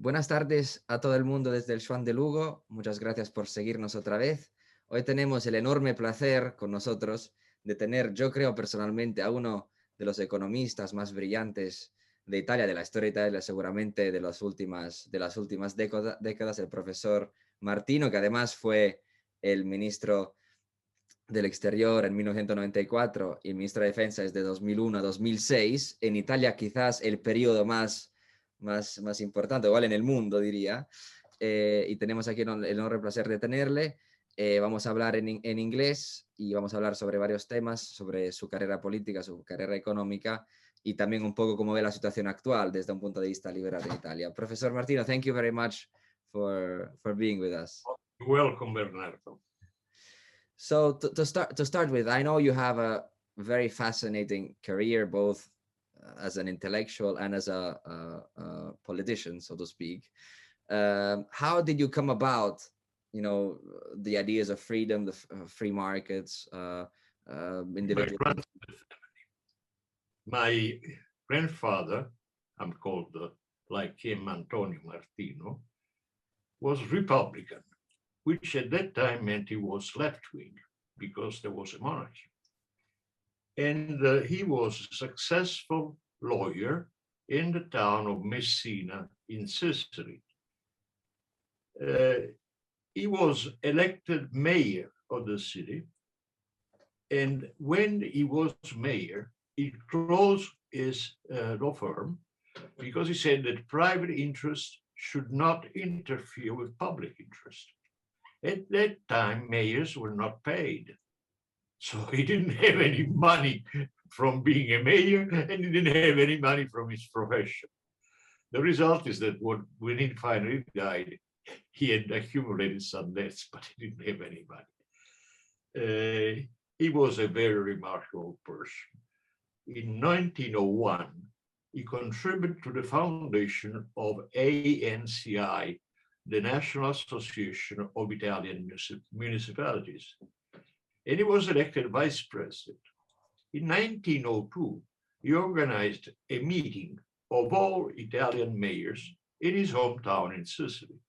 Buenas tardes a todo el mundo desde el Juan de Lugo. Muchas gracias por seguirnos otra vez. Hoy tenemos el enorme placer con nosotros de tener, yo creo personalmente, a uno de los economistas más brillantes de Italia, de la historia de Italia, seguramente de las últimas décadas, el profesor Martino, que además fue el ministro del Exterior en 1994 y el ministro de Defensa desde 2001 a 2006. En Italia quizás el periodo más importante, igual en el mundo diría, y tenemos aquí el enorme placer de tenerle. Vamos a hablar en inglés y vamos a hablar sobre varios temas, sobre su carrera política, su carrera económica y también un poco cómo ve la situación actual desde un punto de vista liberal en Italia. Profesor Martino, thank you very much for being with us. Welcome, Bernardo. So to start with, I know you have a very fascinating career, both as an intellectual and as a politician, so to speak. How did you come about, the ideas of freedom, the free markets, individual? My grandfather, I'm called like him, Antonio Martino, was Republican, which at that time meant he was left-wing because there was a monarchy. And he was a successful lawyer in the town of Messina in Sicily. He was elected mayor of the city. And when he was mayor, he closed his law firm because he said that private interest should not interfere with public interest. At that time, mayors were not paid. So he didn't have any money from being a mayor, and he didn't have any money from his profession. The result is that when he finally died, he had accumulated some debts, but he didn't have any money. He was a very remarkable person. In 1901, he contributed to the foundation of ANCI, the National Association of Italian Municipalities. And he was elected vice president. In 1902, he organized a meeting of all Italian mayors in his hometown in Sicily.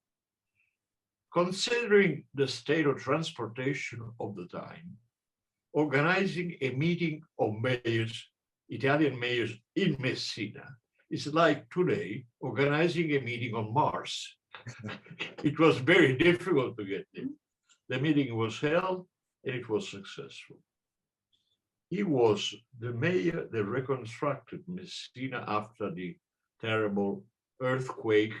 Considering the state of transportation of the time, organizing a meeting of mayors, Italian mayors in Messina, is like today organizing a meeting on Mars. It was very difficult to get there. The meeting was held and it was successful. He was the mayor that reconstructed Messina after the terrible earthquake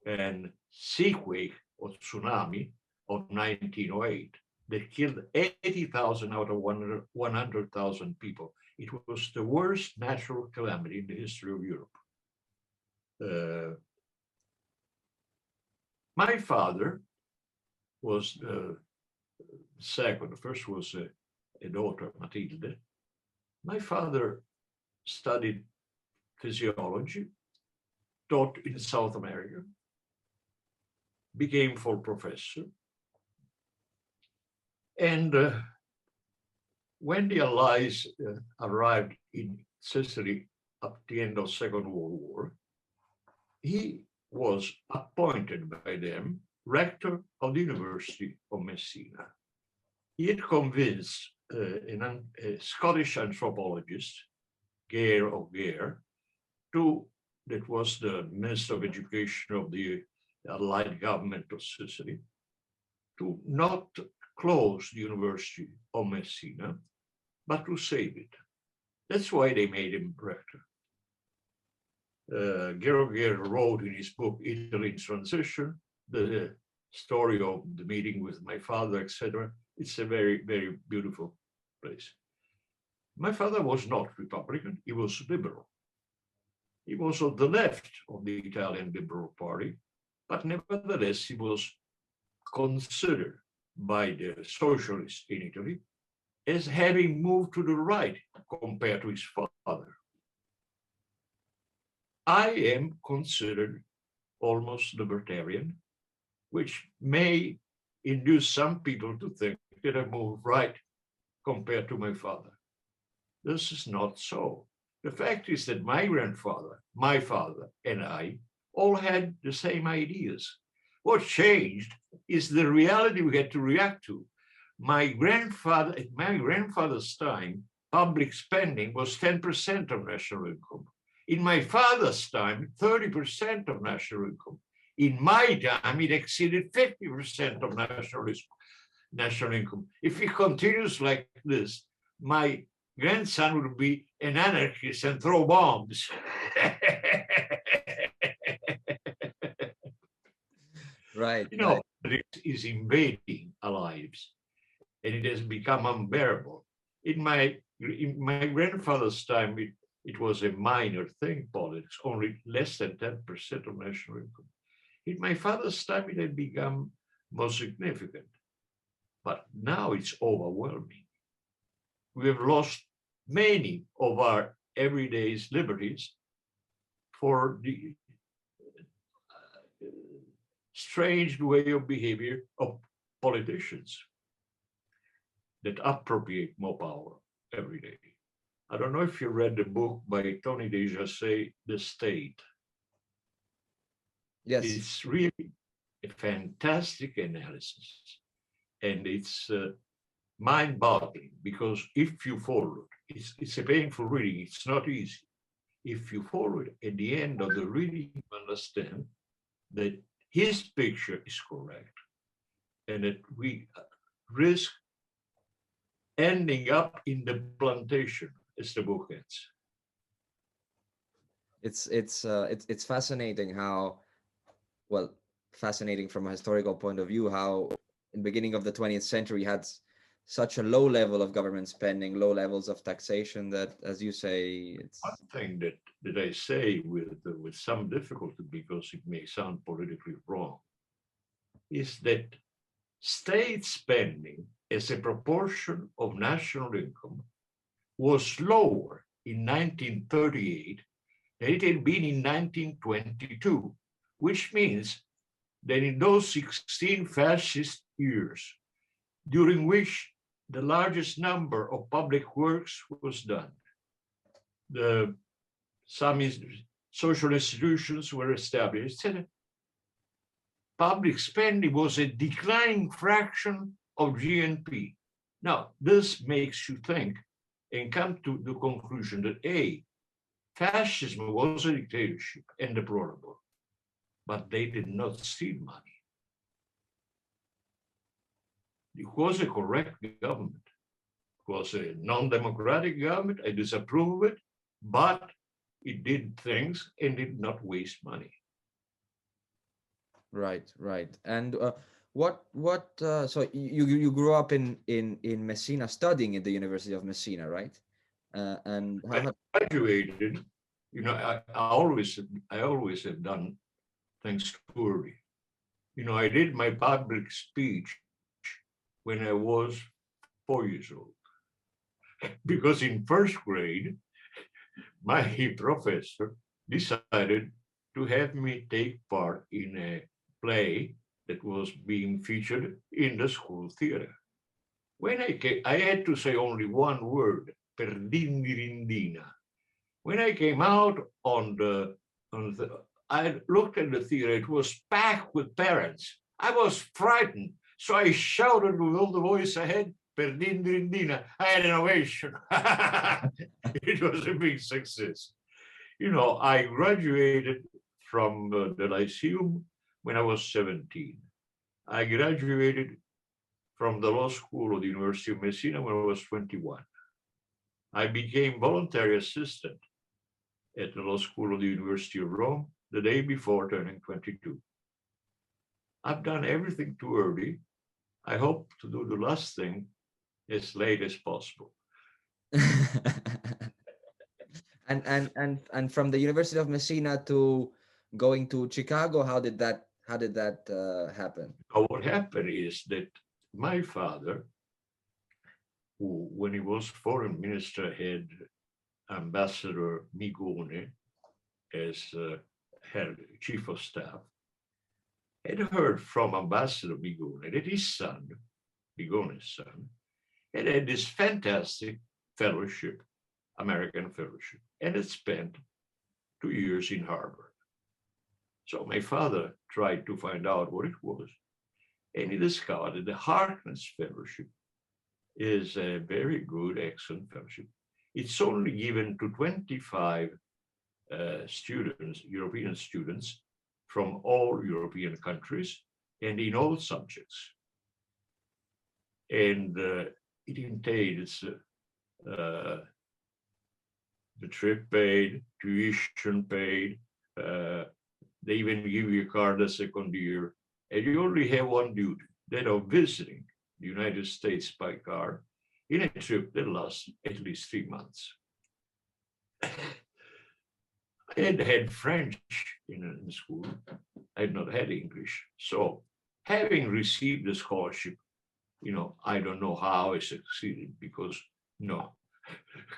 and seaquake or tsunami of 1908 that killed 80,000 out of 100,000 people. It was the worst natural calamity in the history of Europe. My father was second. The first was a daughter, Matilde. My father studied physiology, taught in South America, became full professor. And when the Allies arrived in Sicily at the end of Second World War, he was appointed by them rector of the University of Messina. He had convinced a Scottish anthropologist, Gare of Gare, that was the Minister of Education of the Allied government of Sicily, to not close the University of Messina, but to save it. That's why they made him rector. Gare wrote in his book, Italy in Transition, the story of the meeting with my father, etc. It's a very, very beautiful place. My father was not Republican, he was liberal. He was on the left of the Italian Liberal Party, but nevertheless, he was considered by the socialists in Italy as having moved to the right compared to his father. I am considered almost libertarian, which may induce some people to think that I moved right compared to my father. This is not so. The fact is that my grandfather, my father, and I all had the same ideas. What changed is the reality we had to react to. At my grandfather's time, public spending was 10% of national income. In my father's time, 30% of national income. In my time, it exceeded 50% of national income. If it continues like this, my grandson would be an anarchist and throw bombs. Right. Right. It is invading our lives, and it has become unbearable. In my grandfather's time, it was a minor thing, politics, only less than 10% of national income. In my father's time, it had become more significant, but now it's overwhelming. We have lost many of our everyday liberties for the strange way of behavior of politicians that appropriate more power every day. I don't know if you read the book by Tony de Jassé, The State. Yes. It's really a fantastic analysis, and it's mind-boggling, because if you follow it, it's a painful reading, it's not easy. If you follow it, at the end of the reading, you understand that his picture is correct, and that we risk ending up in the plantation, as the book ends. It's fascinating how, well, fascinating from a historical point of view, how in the beginning of the 20th century had such a low level of government spending, low levels of taxation, that, as you say, it's one thing that I say with some difficulty, because it may sound politically wrong, is that state spending as a proportion of national income was lower in 1938 than it had been in 1922, which means that in those 16 fascist years, during which the largest number of public works was done, some social institutions were established, public spending was a declining fraction of GNP. Now, this makes you think and come to the conclusion that A, fascism was a dictatorship and deplorable, but they did not steal money. It was a correct government. It was a non-democratic government. I disapprove of it, but it did things and did not waste money. right. And so you grew up in Messina, studying at the University of Messina, right? And I graduated. I always have done things too early. I did my public speech when I was 4 years old, because in first grade, my professor decided to have me take part in a play that was being featured in the school theater. When I came, I had to say only one word, perdindirindina. When I came out I looked at the theater, it was packed with parents. I was frightened, so I shouted with all the voice I had, perdindirindina. I had an ovation. It was a big success. I graduated from the Lyceum when I was 17. I graduated from the law school of the University of Messina when I was 21. I became voluntary assistant at the law school of the University of Rome the day before turning 22. I've done everything too early. I hope to do the last thing as late as possible. And from the University of Messina to going to Chicago, how did that happen? What happened is that my father, who, when he was foreign minister, had Ambassador Migone as head chief of staff, had heard from Ambassador Migone that his son, Migone's son, had this fantastic fellowship, American fellowship, and had spent 2 years in Harvard. So my father tried to find out what it was, and he discovered that the Harkness Fellowship is a very good, excellent fellowship. It's only given to 25 students, European students from all European countries and in all subjects. And it entails the trip paid, tuition paid, they even give you a car the second year, and you only have one duty, that of visiting the United States by car in a trip that lasts at least 3 months. I had had French in school. I had not had English. So having received the scholarship, I don't know how I succeeded because,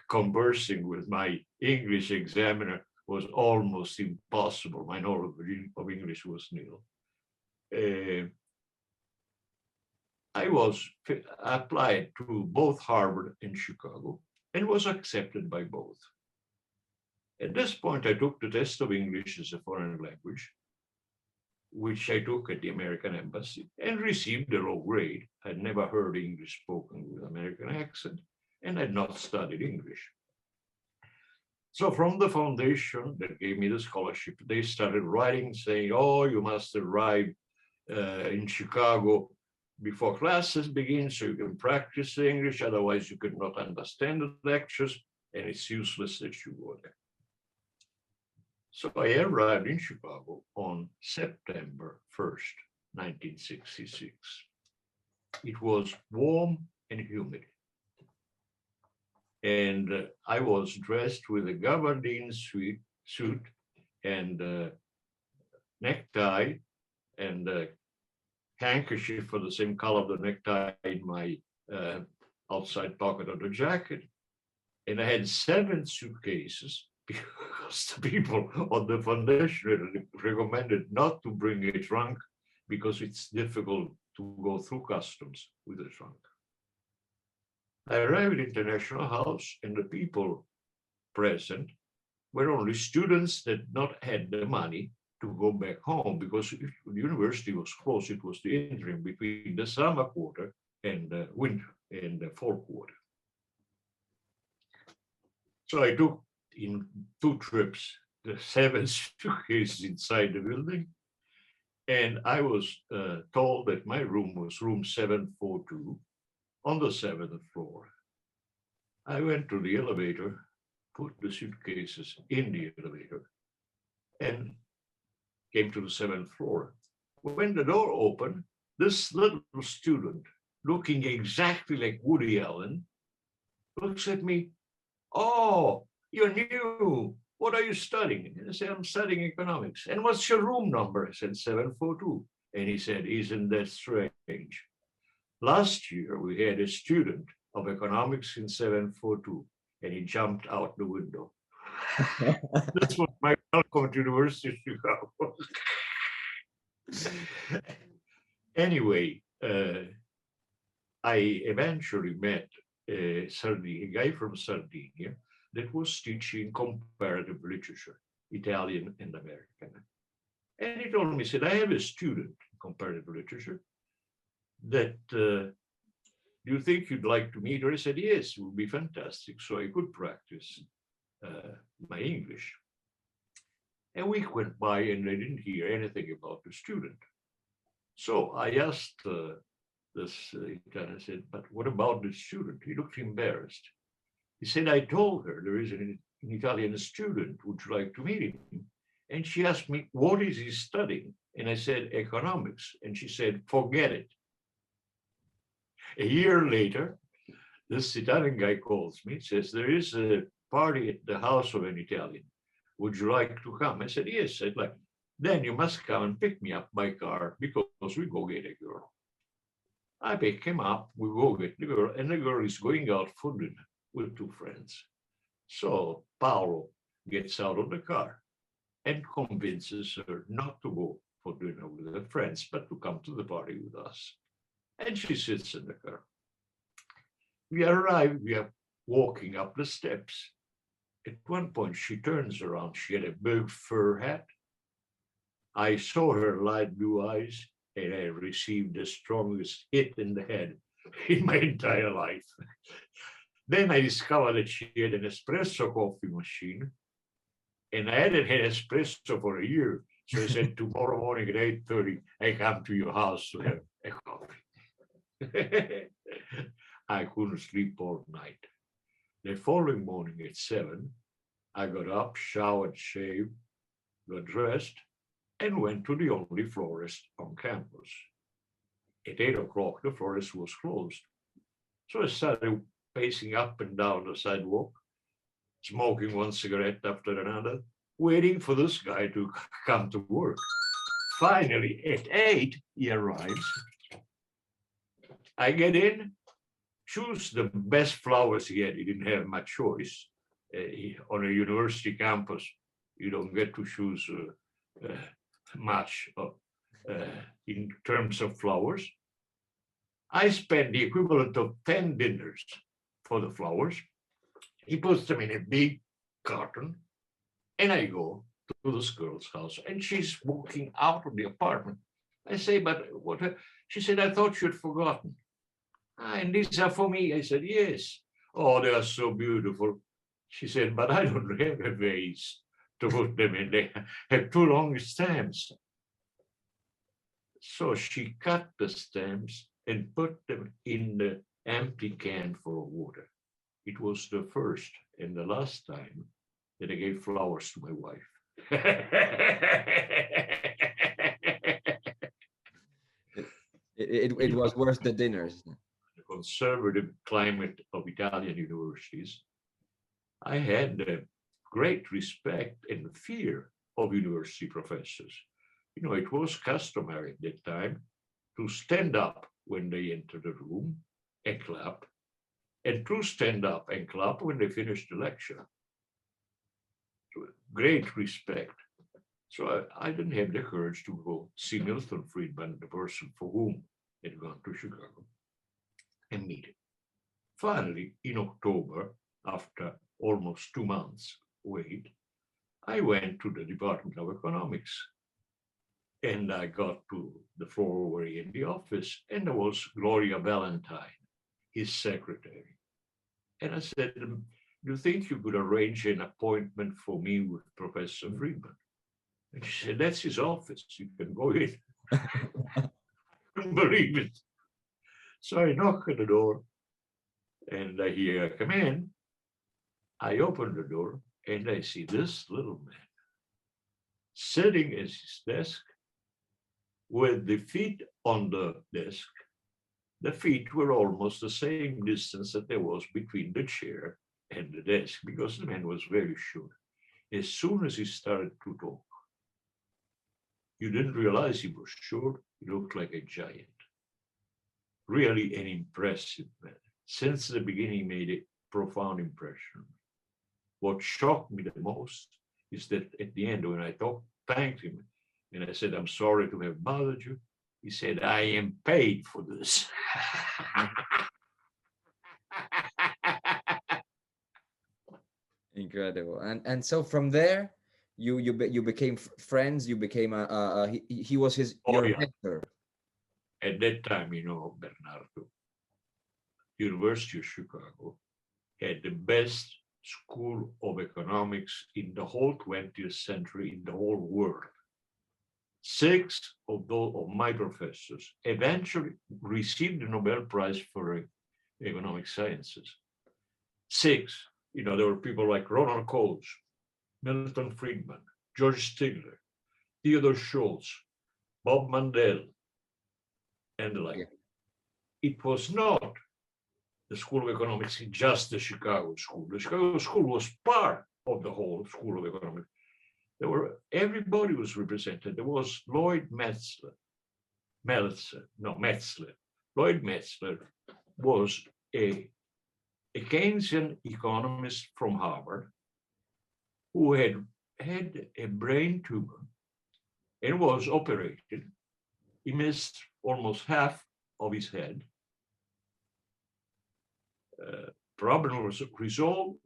conversing with my English examiner was almost impossible. My knowledge of English was nil. I was applied to both Harvard and Chicago and was accepted by both. At this point, I took the test of English as a foreign language, which I took at the American Embassy and received a low grade. I'd never heard English spoken with American accent, and I'd not studied English. So from the foundation that gave me the scholarship, they started writing saying, oh, you must arrive in Chicago before classes begin so you can practice English, otherwise you could not understand the lectures and it's useless that you go there. So I arrived in Chicago on September 1st, 1966. It was warm and humid. And I was dressed with a gabardine suit and necktie and a handkerchief for the same color of the necktie in my outside pocket of the jacket. And I had 7 suitcases because the people on the foundation recommended not to bring a trunk because it's difficult to go through customs with a trunk. I arrived at International House and the people present were only students that not had the money to go back home because the university was closed. It was the interim between the summer quarter and the winter and the fall quarter. So I took in 2 trips the 7 suitcases inside the building, and I was told that my room was room 742 on the 7th floor. I went to the elevator, put the suitcases in the elevator, and came to the 7th floor. When the door opened, this little student, looking exactly like Woody Allen, looks at me, oh, you're new. What are you studying? And I said, I'm studying economics. And what's your room number? I said, 742. And he said, isn't that strange? Last year, we had a student of economics in 742, and he jumped out the window. This was my welcome to University of Chicago. Anyway, I eventually met a guy from Sardinia that was teaching comparative literature, Italian and American. And he told me, he said, I have a student in comparative literature that do you think you'd like to meet her? I said, yes, it would be fantastic. So I could practice my English. A week went by and I didn't hear anything about the student. So I asked this Italian, I said, but what about the student? He looked embarrassed. He said, I told her there is an Italian student, would you like to meet him? And she asked me, what is he studying? And I said, economics. And she said, forget it. A year later, this Italian guy calls me, says, there is a party at the house of an Italian. Would you like to come? I said, yes, I'd like. Then you must come and pick me up by car because we go get a girl. I pick him up, we go get the girl, and the girl is going out for dinner with 2 friends. So Paolo gets out of the car and convinces her not to go for dinner with her friends, but to come to the party with us. And she sits in the car. We arrive, we are walking up the steps. At one point, she turns around. She had a big fur hat, I saw her light blue eyes, and I received the strongest hit in the head in my entire life. Then I discovered that she had an espresso coffee machine, and I hadn't had espresso for a year. So I said, tomorrow morning at 8:30, I come to your house to have a coffee. I couldn't sleep all night. The following morning at 7, I got up, showered, shaved, got dressed, and went to the only florist on campus. At 8 o'clock, the florist was closed. So I started pacing up and down the sidewalk, smoking one cigarette after another, waiting for this guy to come to work. Finally, at 8, he arrives. I get in, choose the best flowers he had. He didn't have much choice. On a university campus, you don't get to choose much in terms of flowers. I spent the equivalent of 10 dinners for the flowers. He puts them in a big carton, and I go to this girl's house, and she's walking out of the apartment. I say, but what? She said, I thought you'd forgotten. And these are for me. I said, yes. Oh, they are so beautiful. She said, but I don't have a vase to put them in. They have too long stems. So she cut the stems and put them in the empty can for water. It was the first and the last time that I gave flowers to my wife. It was worth the dinners. The conservative climate of Italian universities, I had great respect and fear of university professors. You know, it was customary at that time to stand up when they entered the room and clap, and to stand up and clap when they finished the lecture. So, great respect. So I didn't have the courage to go see Milton Friedman, the person for whom had gone to Chicago, and meet him. Finally, in October, after almost 2 months wait, I went to the Department of Economics, and I got to the floor where he in the office, and there was Gloria Valentine, his secretary. And I said, do you think you could arrange an appointment for me with Professor Friedman? And she said, that's his office. You can go in. I couldn't believe it. So I knock at the door, and I hear, come in. I open the door, and I see this little man sitting at his desk with the feet on the desk. The feet were almost the same distance that there was between the chair and the desk, because the man was very short. As soon as he started to talk, you didn't realize he was short. He looked like a giant. Really an impressive man. Since the beginning, he made a profound impression. What shocked me the most is that at the end, when I thanked him, and I said, I'm sorry to have bothered you, he said, I am paid for this. Incredible. And so from there, you became friends. You became he was your mentor. At that time, you know, Bernardo, University of Chicago had the best school of economics in the whole 20th century, in the whole world. 6 of my professors eventually received the Nobel Prize for economic sciences. 6, you know, there were people like Ronald Coase, Milton Friedman, George Stigler, Theodore Schultz, Bob Mandel, and the like. Yeah. It was not the School of Economics in just the Chicago School. The Chicago School was part of the whole School of Economics. Everybody was represented. There was Lloyd Metzler. Lloyd Metzler was a Keynesian economist from Harvard who had a brain tumor and was operated. He missed almost half of his head. Problem was resolved,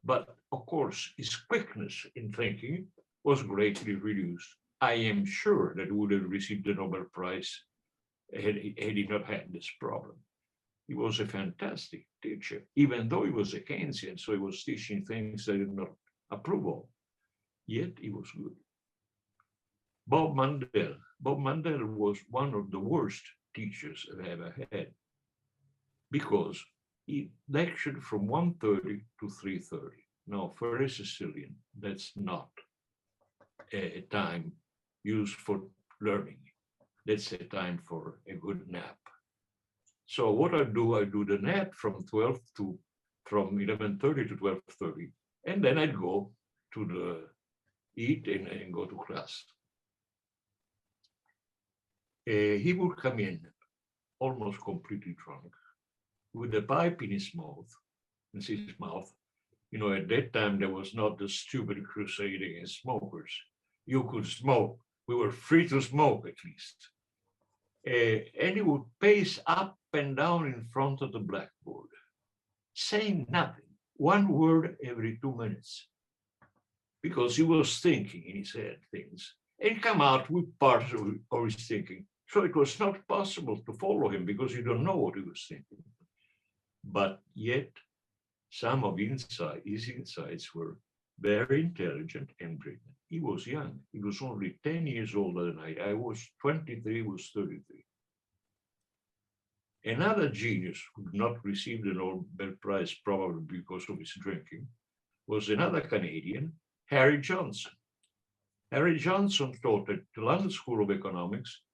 but of course his quickness in thinking was greatly reduced. I am sure that he would have received the Nobel Prize had he not had this problem. He was a fantastic teacher, even though he was a Keynesian, so he was teaching things I did not approve of. Yet he was good. Bob Mandel was one of the worst teachers I've ever had, because he lectured from 1:30 to 3:30. Now, for a Sicilian, that's not a time used for learning. That's a time for a good nap. So what I do the nap from 11:30 to 12:30, and then I'd go to the eat and go to class. He would come in almost completely drunk, with a pipe in his mouth. You know, at that time, there was not the stupid crusade against smokers. You could smoke. We were free to smoke, at least. And he would pace up and down in front of the blackboard, saying nothing, one word every 2 minutes, because he was thinking in his head things, and come out with parts of his thinking. So it was not possible to follow him, because you don't know what he was thinking. But yet, some of his insights were very intelligent and brilliant. He was young. He was only 10 years older than I. I was 23, he was 33. Another genius who did not receive the Nobel Prize, probably because of his drinking, was another Canadian, Harry Johnson. Harry Johnson taught at the London School of Economics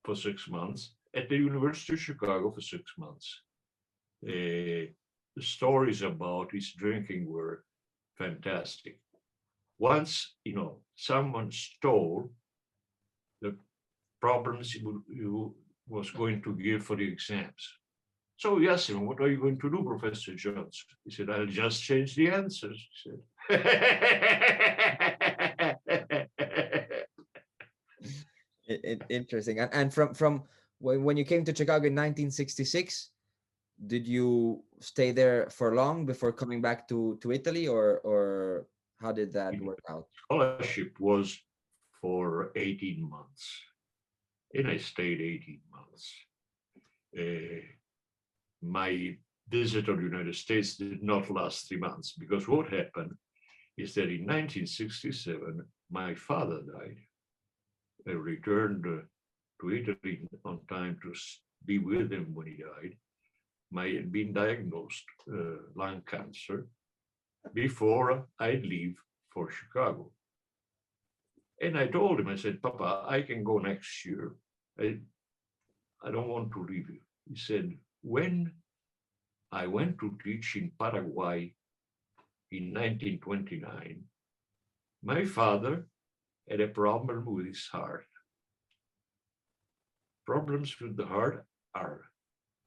for 6 months, at the University of Chicago for 6 months. The stories about his drinking were fantastic. Once, someone stole the problems he was going to give for the exams. So we asked him, "What are you going to do, Professor Johnson?" He said, "I'll just change the answers," he said. Interesting. And from when you came to Chicago in 1966, did you stay there for long before coming back to Italy, or how did that work out? Scholarship was for 18 months, and I stayed 18 months. My visit to the United States did not last 3 months, because what happened is that in 1967, my father died. I returned to Italy on time to be with him when he died. I had been diagnosed lung cancer before I'd leave for Chicago. And I told him, I said, "Papa, I can go next year. I don't want to leave you." He said, "When I went to teach in Paraguay in 1929, my father had a problem with his heart. Problems with the heart are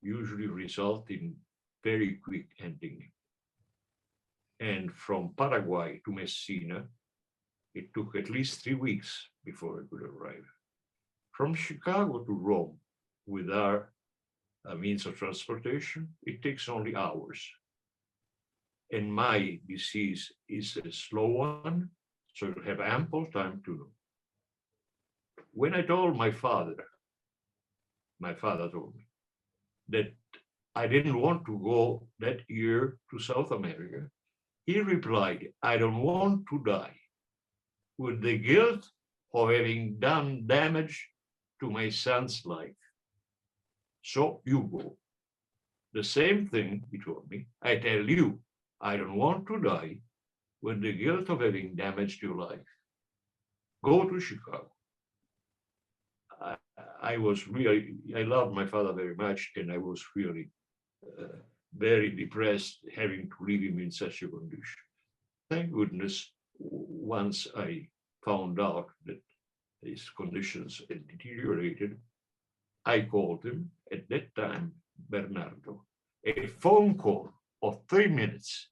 usually result in very quick ending. And from Paraguay to Messina, it took at least 3 weeks before I could arrive. From Chicago to Rome, with our means of transportation, it takes only hours. And my disease is a slow one, so you'll have ample time to know." When I told my father told me that I didn't want to go that year to South America, he replied, "I don't want to die with the guilt of having done damage to my son's life. So you go." The same thing he told me, "I tell you, I don't want to die with the guilt of having damaged your life. Go to Chicago." I loved my father very much, and I was really very depressed having to leave him in such a condition. Thank goodness, once I found out that his conditions had deteriorated, I called him, at that time, Bernardo. A phone call of 3 minutes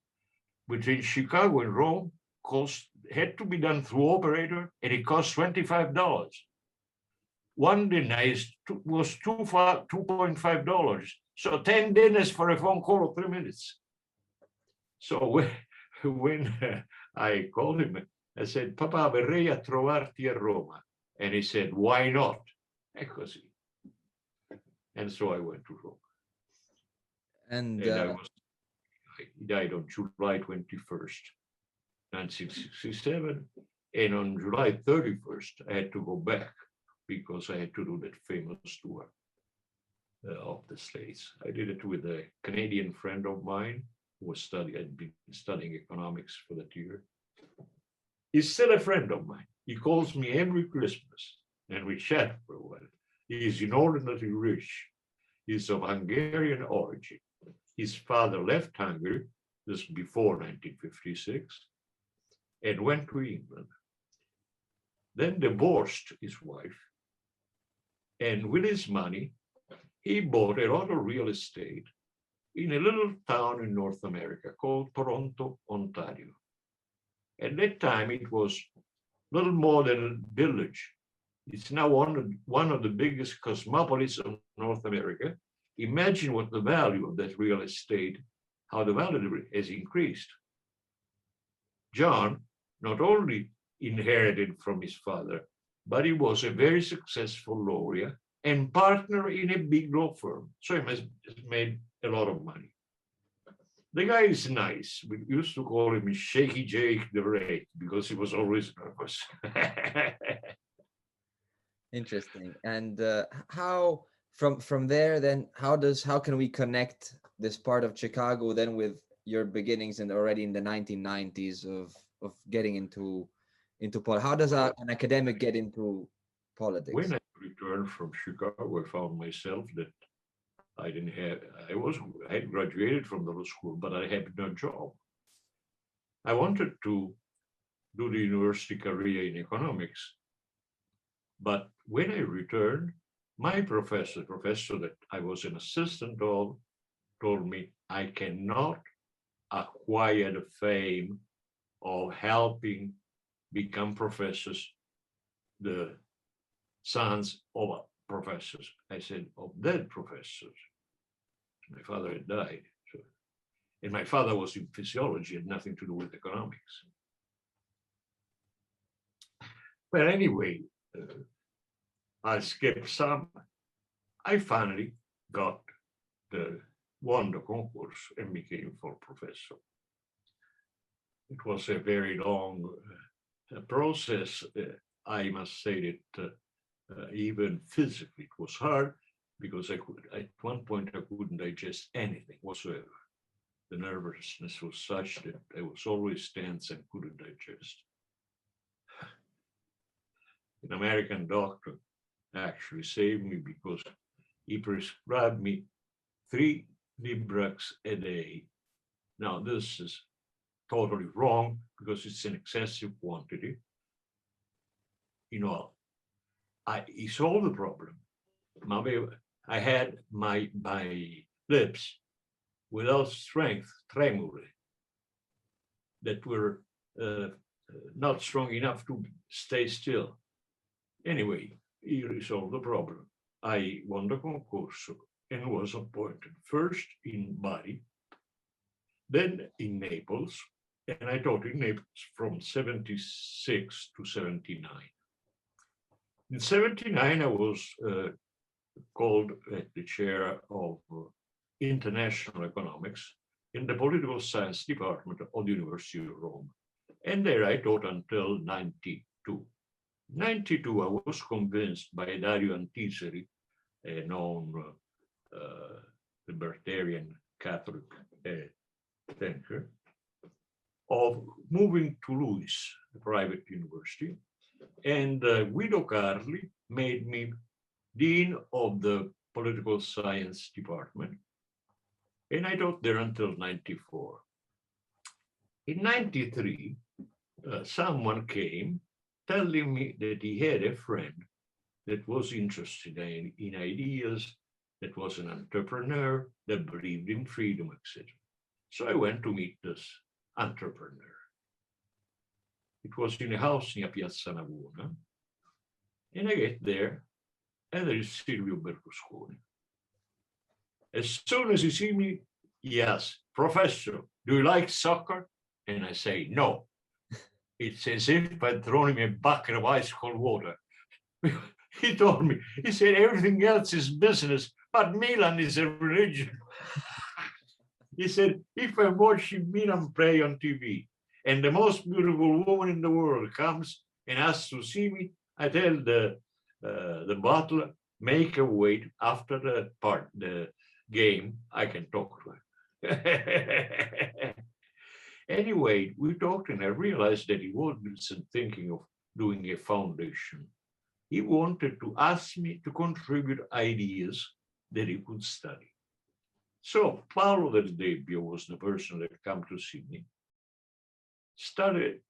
between Chicago and Rome had to be done through operator, and it cost $25. One dinner was $2.5. So 10 dinners for a phone call of 3 minutes. So when I called him, I said, "Papa, verrei a trovarti a Roma." And he said, why not? Because and so I went to Rome. And he died on July 21st, 1967. And on July 31st, I had to go back because I had to do that famous tour of the States. I did it with a Canadian friend of mine who had been studying economics for that year. He's still a friend of mine. He calls me every Christmas and we chat for a while. He is inordinately rich. He's of Hungarian origin. His father left Hungary just before 1956 and went to England. Then divorced his wife. And with his money, he bought a lot of real estate in a little town in North America called Toronto, Ontario. At that time, it was little more than a village. It's now one of the biggest cosmopolises of North America. Imagine what the value of that real estate, how the value has increased. John not only inherited from his father, but he was a very successful lawyer and partner in a big law firm. So he has made a lot of money. The guy is nice. We used to call him Shaky Jake the Rake because he was always nervous. Interesting. And how from there then how can we connect this part of Chicago then with your beginnings and already in the 1990s of getting into politics? How does an academic get into politics? When I returned from Chicago, I found myself that I had graduated from the law school, but I had no job. I wanted to do the university career in economics. But when I returned, my professor that I was an assistant of, told me I cannot acquire the fame of helping become professors, the sons of professors. I said, of dead professors. My father had died. And my father was in physiology, had nothing to do with economics. But anyway, I skipped some. I finally won the concourse and became full professor. It was a very long process. I must say that even physically it was hard because at one point I couldn't digest anything whatsoever. The nervousness was such that I was always tense and couldn't digest. An American doctor actually saved me because he prescribed me 3 Librax a day. Now this is totally wrong because it's an excessive quantity. You know, he solved the problem. I had my lips without strength, tremuli, that were not strong enough to stay still. Anyway, he resolved the problem. I won the concourse and was appointed first in Bari, then in Naples, and I taught in Naples from 76 to 79. In 79, I was called at the chair of international economics in the political science department of the University of Rome. And there I taught until 92. 92, I was convinced by Dario Antiseri, a known libertarian Catholic thinker, of moving to Louis, a private university. And Guido Carli made me dean of the political science department. And I taught there until 94. In 93, someone came telling me that he had a friend that was interested in ideas, that was an entrepreneur, that believed in freedom, etc. So I went to meet this entrepreneur. It was in a house near Piazza Navona. And I get there, and there is Silvio Berlusconi. As soon as he sees me, he asks, "Professor, do you like soccer?" And I say, "No." It's as if I'd thrown him a bucket of ice cold water. He told me, he said, everything else is business, but Milan is a religion. He said, if I'm watching Milan play on TV and the most beautiful woman in the world comes and asks to see me, I tell the butler, make her wait after the game, I can talk to her. Anyway, we talked and I realized that he wasn't thinking of doing a foundation. He wanted to ask me to contribute ideas that he could study. So Paolo del Debbio was the person that came to see me, started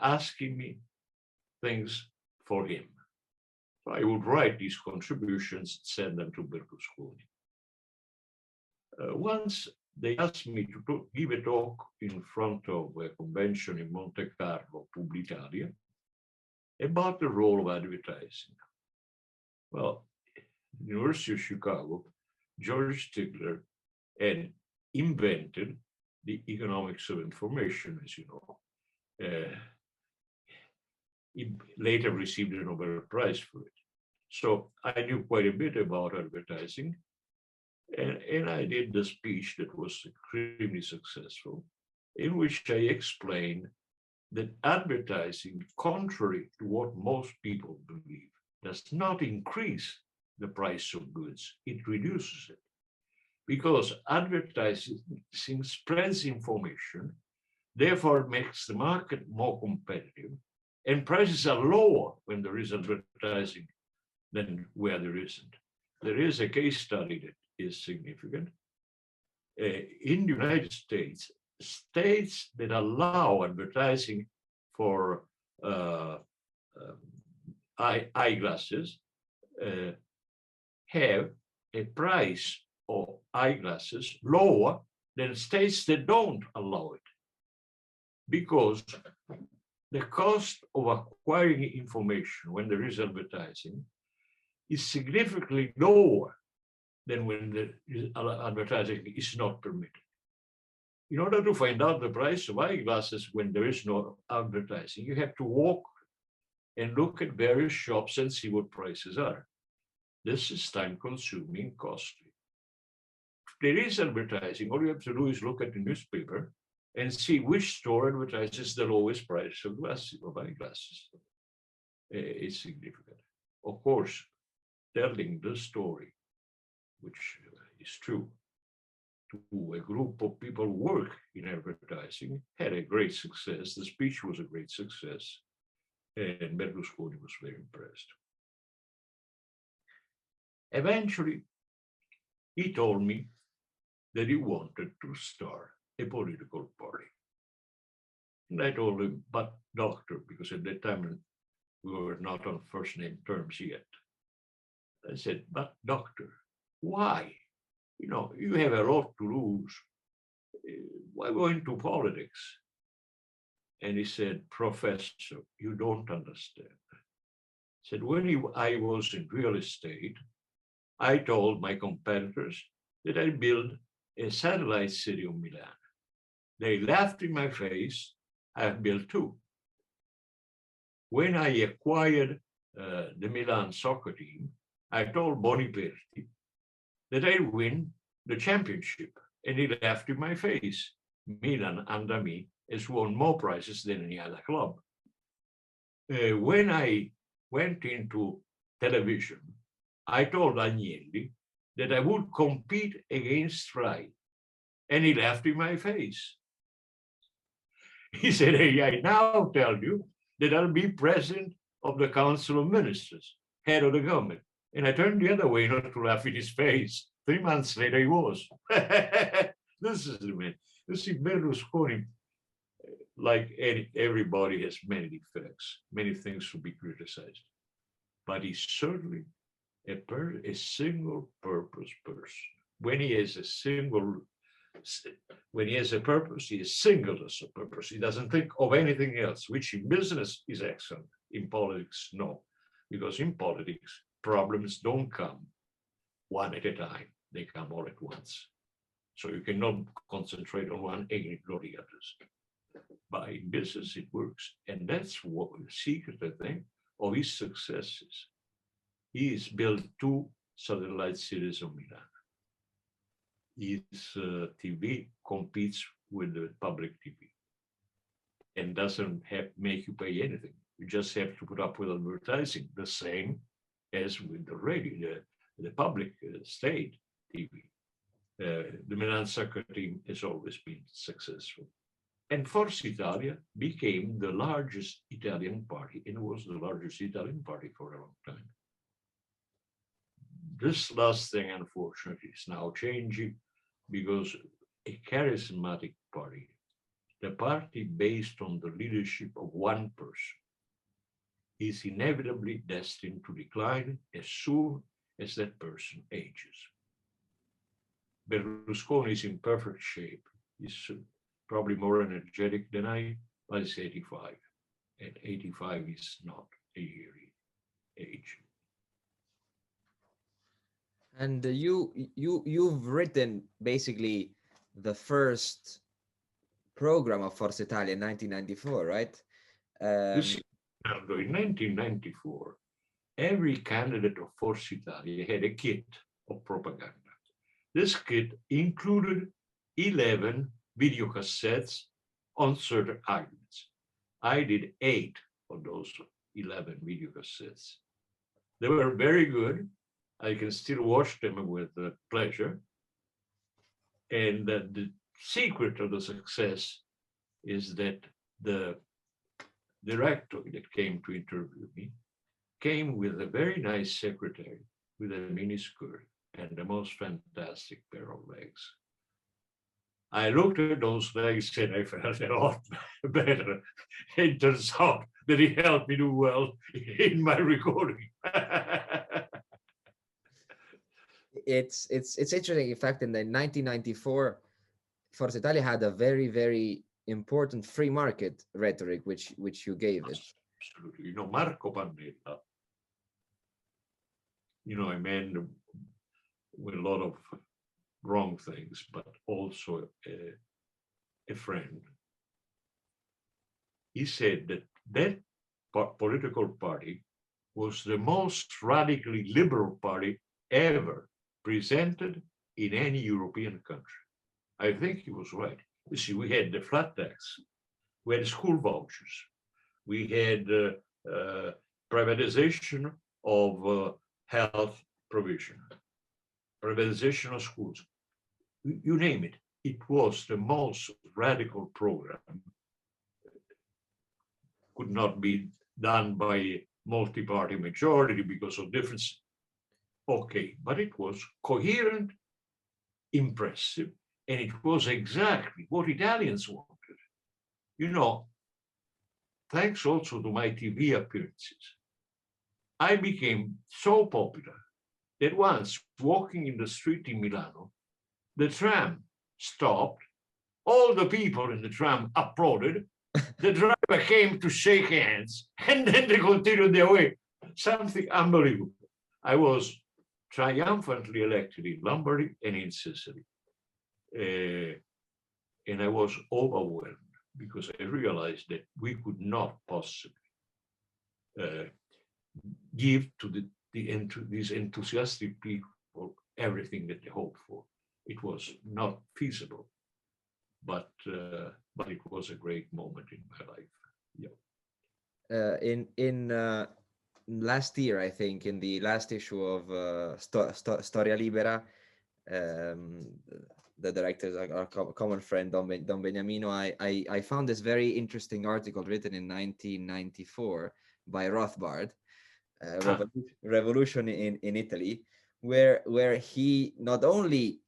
asking me things for him. So I would write these contributions, send them to Berlusconi. Once they asked me to give a talk in front of a convention in Monte Carlo, Italia, about the role of advertising. Well, University of Chicago, George Stigler had invented the economics of information, as you know. He later received a Nobel Prize for it. So I knew quite a bit about advertising. And I did the speech that was extremely successful, in which I explained that advertising, contrary to what most people believe, does not increase the price of goods, it reduces it. Because advertising spreads information, therefore makes the market more competitive, and prices are lower when there is advertising than where there isn't. There is a case study that is significant. In the United States, states that allow advertising for eyeglasses have a price of eyeglasses lower than states that don't allow it, because the cost of acquiring information when there is advertising is significantly lower than when the advertising is not permitted. In order to find out the price of eyeglasses when there is no advertising, you have to walk and look at various shops and see what prices are. This is time-consuming, costly. If there is advertising, all you have to do is look at the newspaper and see which store advertises the lowest price of eyeglasses. It's significant. Of course, telling the story, which is true, to a group of people who work in advertising, had a great success. The speech was a great success, and Berlusconi was very impressed. Eventually, he told me that he wanted to start a political party. And I told him, but doctor, because at that time we were not on first name terms yet. I said, but doctor, why? You know, you have a lot to lose. Why go into politics? And he said, Professor, you don't understand. He said, when I was in real estate, I told my competitors that I'd build a satellite city of Milan. They laughed in my face. I've built two. When I acquired the Milan soccer team, I told Boniperti that I'd win the championship, and he laughed in my face. Milan, under me, has won more prizes than any other club. When I went into television, I told Agnelli that I would compete against Rai, and he laughed in my face. He said, hey, I now tell you that I'll be president of the Council of Ministers, head of the government. And I turned the other way not to laugh in his face. 3 months later, he was. This is the man. You see, Berlusconi, like everybody, has many defects, many things to be criticized. But he's certainly a single-purpose person. When he has a purpose, he is single as a purpose. He doesn't think of anything else, which in business is excellent. In politics, no. Because in politics, problems don't come one at a time. They come all at once. So you cannot concentrate on one and ignore the others. But in business, it works. And that's what the secret, I think, of his successes. He's built 2 satellite cities of Milan. His TV competes with the public TV and doesn't make you pay anything. You just have to put up with advertising, the same as with the radio, the public state TV. The Milan soccer team has always been successful. And Forza Italia became the largest Italian party, and was the largest Italian party for a long time. This last thing, unfortunately, is now changing because a charismatic party, the party based on the leadership of one person, is inevitably destined to decline as soon as that person ages. Berlusconi is in perfect shape. He's probably more energetic than I, but he's 85. And 85 is not a yearly age. And you've written basically the first program of Forza Italia in 1994, right? In 1994, every candidate of Forza Italia had a kit of propaganda. This kit included 11 video cassettes on certain arguments. I did 8 of those 11 video cassettes. They were very good. I can still watch them with pleasure. And the secret of the success is that the director that came to interview me came with a very nice secretary with a mini skirt and the most fantastic pair of legs. I looked at those legs and I felt a lot better. It turns out that he helped me do well in my recording. It's interesting. In fact, in the 1994, Forza Italia had a very, very important free market rhetoric, which you gave it. Absolutely. Marco Pannella, a man with a lot of wrong things, but also a friend. He said that political party was the most radically liberal party ever presented in any European country. I think he was right. You see, we had the flat tax, we had school vouchers, we had privatization of health provision, privatization of schools. You name it. It was the most radical program. Could not be done by a multi-party majority because of difference. Okay, but it was coherent, impressive, and it was exactly what Italians wanted. Thanks also to my TV appearances, I became so popular that once walking in the street in Milano, the tram stopped, all the people in the tram applauded, the driver came to shake hands, and then they continued their way. Something unbelievable. I was triumphantly elected in Lombardy and in Sicily. And I was overwhelmed because I realized that we could not possibly give to these enthusiastic people everything that they hoped for. It was not feasible, but it was a great moment in my life. Yeah. In last year, I think, in the last issue of Storia Libera, the directors, our common friend Don Beniamino, I found this very interesting article written in 1994 by Rothbard, Revolution in Italy, where he not only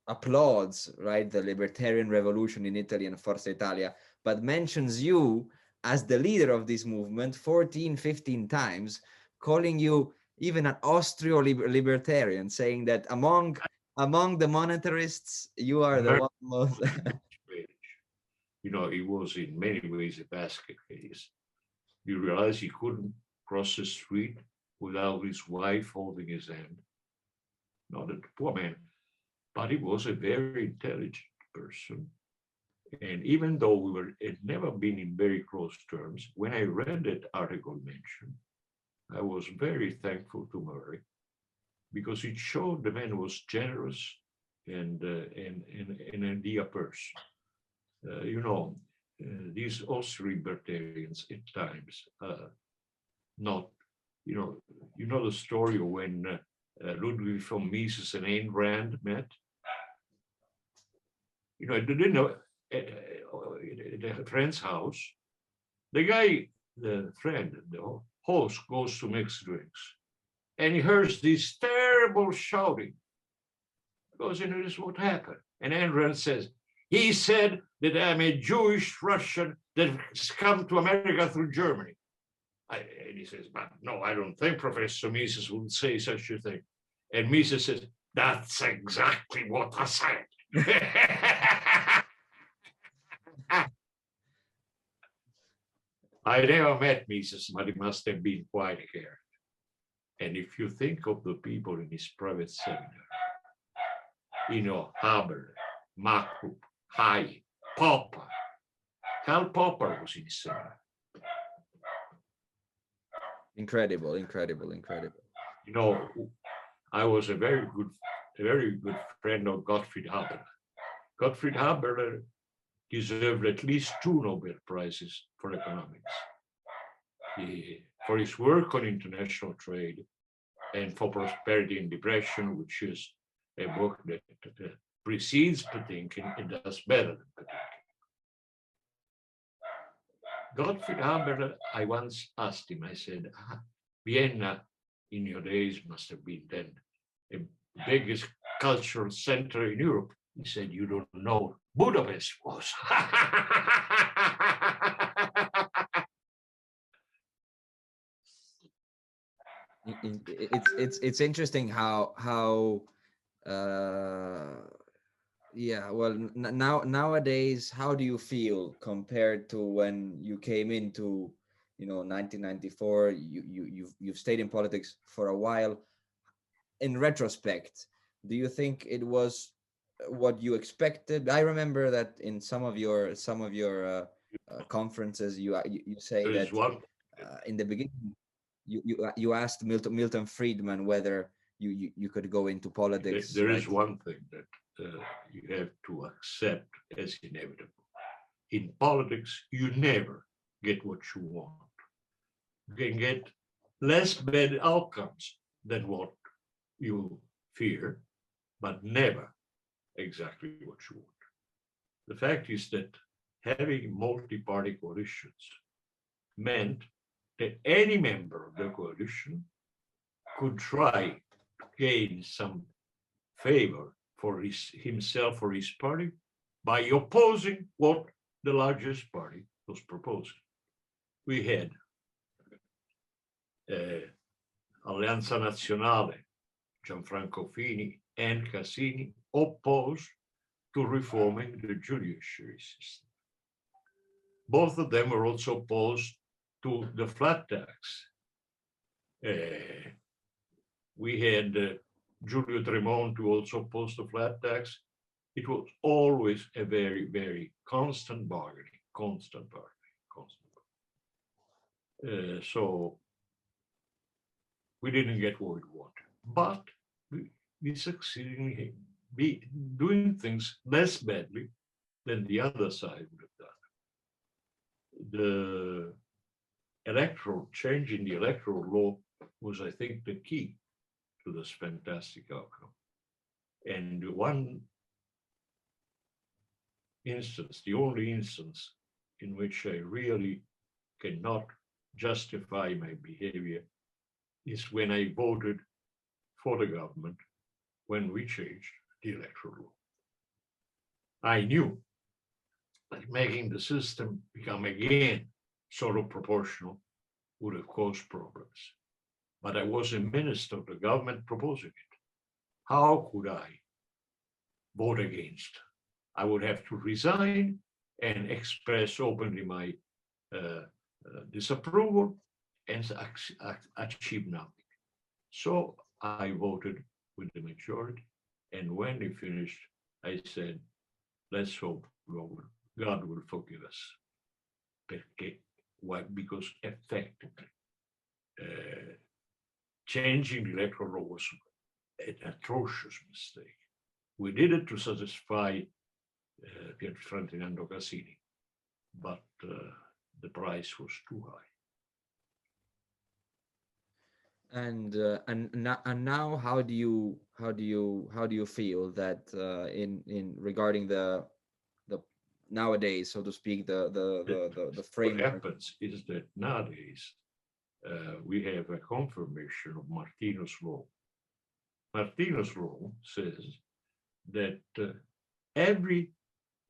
applauds, right, the libertarian revolution in Italy and Forza Italia, but mentions you as the leader of this movement 14, 15 times, calling you even an Austro-libertarian, saying that among the monetarists, you are the one most... It was in many ways a basket case. You realize he couldn't cross the street without his wife holding his hand. Not a poor man, but he was a very intelligent person. And even though had never been in very close terms, when I read that article mentioned, I was very thankful to Murray because it showed the man was generous and a dear person. These also libertarians at times not, you know the story of when Ludwig von Mises and Ayn Rand met. At a friend's house, the friend, the host goes to mix drinks, and he hears this terrible shouting. Goes in, this is what happened. And Ayn Rand says, he said that I'm a Jewish Russian that's come to America through Germany. And he says, but no, I don't think Professor Mises would say such a thing. And Mises says, that's exactly what I said. I never met Mises, but he must have been quite a character. And if you think of the people in his private seminar, Haber, Makrup, Hay, Popper. Karl Popper was in his seminar. Incredible. I was a very good friend of Gottfried Haber. Gottfried Haber deserved at least 2 Nobel Prizes for economics. For his work on international trade and for Prosperity and Depression, which is a book that precedes Patinkin and does better than Patinkin. Gottfried Haber, I once asked him, I said, Vienna in your days must have been then the biggest cultural center in Europe. He said, you don't know Budapest was. It's interesting how nowadays, how do you feel compared to when you came into 1994? You've stayed in politics for a while. In retrospect, do you think it was what you expected? I remember that in some of your conferences you say that in the beginning you asked Milton Friedman whether you could go into politics. There is one thing that you have to accept as inevitable. In politics, you never get what you want. You can get less bad outcomes than what you fear, but never exactly what you want. The fact is that having multi-party coalitions meant that any member of the coalition could try to gain some favor for himself or his party by opposing what the largest party was proposing. We had Alleanza Nazionale, Gianfranco Fini and Cassini opposed to reforming the judiciary system. Both of them were also opposed to the flat tax. We had Giulio Tremonti who also opposed the flat tax. It was always a very, very constant bargaining. So we didn't get what we wanted, but we succeeded in doing things less badly than the other side would have done. The change in the electoral law was, I think, the key to this fantastic outcome. And one instance, the only instance in which I really cannot justify my behavior is when I voted for the government when we changed the electoral law. I knew that making the system become again sort of proportional would have caused problems. But I was a minister of the government proposing it. How could I vote against? I would have to resign and express openly my disapproval and achieve nothing. So I voted with the majority. And when they finished, I said, let's hope God will forgive us. Why? Because effectively, changing the electoral law was an atrocious mistake. We did it to satisfy Pier Ferdinando Casini, but the price was too high. And now, how do you feel that in regarding the nowadays, so to speak, the framework? What happens is that nowadays we have a confirmation of Martino's law. Martino's law says that every